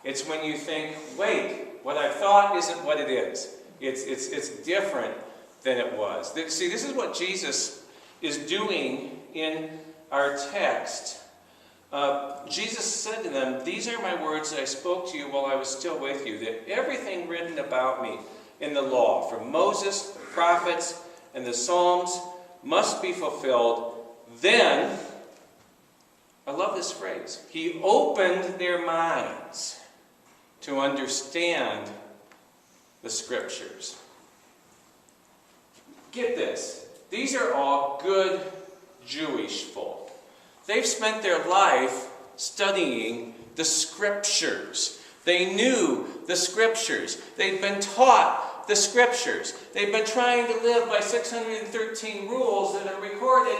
It's when you think, wait, what I thought isn't what it is. It's different than it was. See, this is what Jesus is doing in our text. Jesus said to them, "These are my words that I spoke to you while I was still with you, that everything written about me in the law, from Moses, the prophets, and the Psalms, must be fulfilled." Then, I love this phrase, he opened their minds to understand the Scriptures. Get this. These are all good Jewish folk. They've spent their life studying the Scriptures. They knew the Scriptures. They'd been taught the Scriptures. They've been trying to live by 613 rules that are recorded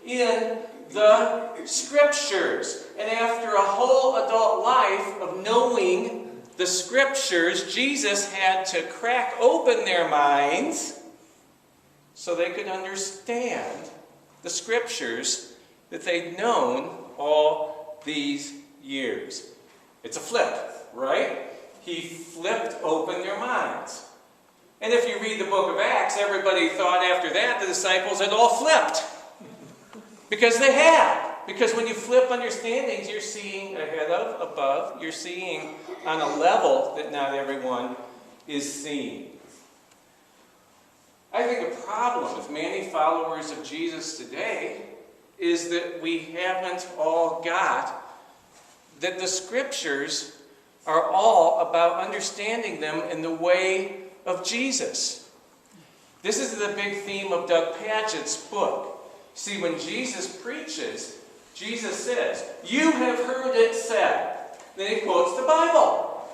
in the Scriptures. And after a whole adult life of knowing the Scriptures, Jesus had to crack open their minds so they could understand the Scriptures that they'd known all these years. It's a flip, right? He flipped open their minds. And if you read the book of Acts, everybody thought after that the disciples had all flipped. Because they had. Because when you flip understandings, you're seeing ahead of, above, you're seeing on a level that not everyone is seeing. I think a problem with many followers of Jesus today is that we haven't all got that the Scriptures are all about understanding them in the way of Jesus. This is the big theme of Doug Padgett's book. See, when Jesus preaches, Jesus says, "You have heard it said." Then he quotes the Bible.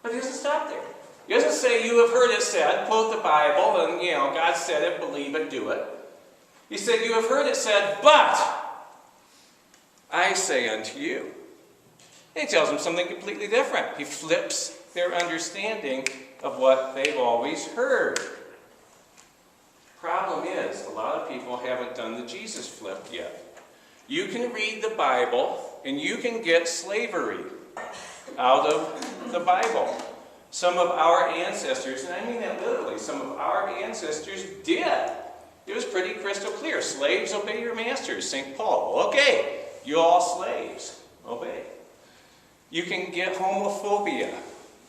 But he doesn't stop there. He doesn't say, "You have heard it said," quote the Bible, and, God said it, believe it, do it. He said, "You have heard it said, but I say unto you." And he tells them something completely different. He flips their understanding of what they've always heard. Problem is, a lot of people haven't done the Jesus flip yet. You can read the Bible and you can get slavery out of the Bible. Some of our ancestors, and I mean that literally, some of our ancestors did. It was pretty crystal clear. Slaves, obey your masters. St. Paul, okay, you all slaves, obey. You can get homophobia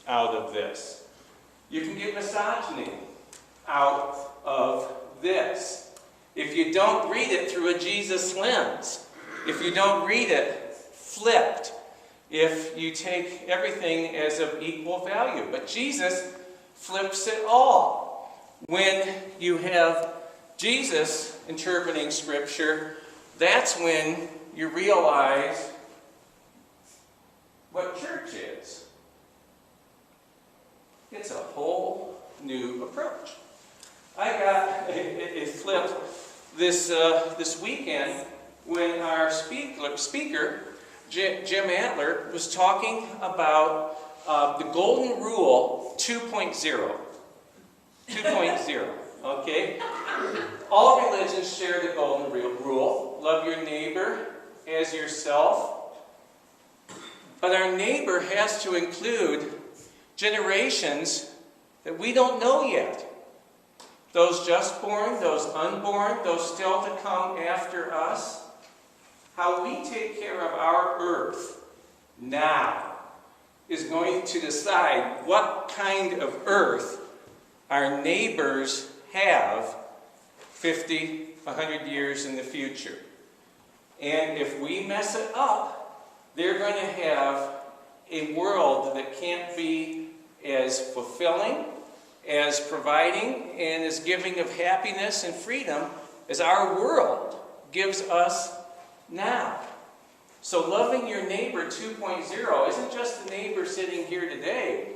out of this. You can get misogyny out of this. If you don't read it through a Jesus lens, if you don't read it flipped, if you take everything as of equal value. But Jesus flips it all. When you have Jesus interpreting Scripture, that's when you realize what church is. It's a whole new approach. I got it flipped this weekend when our speaker Jim Antler, was talking about the Golden Rule 2.0. 2.0, okay? All religions share the Golden Rule. Love your neighbor as yourself. But our neighbor has to include generations that we don't know yet. Those just born, those unborn, those still to come after us. How we take care of our earth now is going to decide what kind of earth our neighbors have 50, 100 years in the future. And if we mess it up, they're going to have a world that can't be as fulfilling, as providing, and as giving of happiness and freedom as our world gives us now. So loving your neighbor 2.0 isn't just the neighbor sitting here today.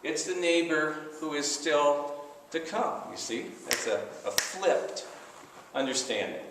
It's the neighbor who is still to come, you see? That's a flipped understanding.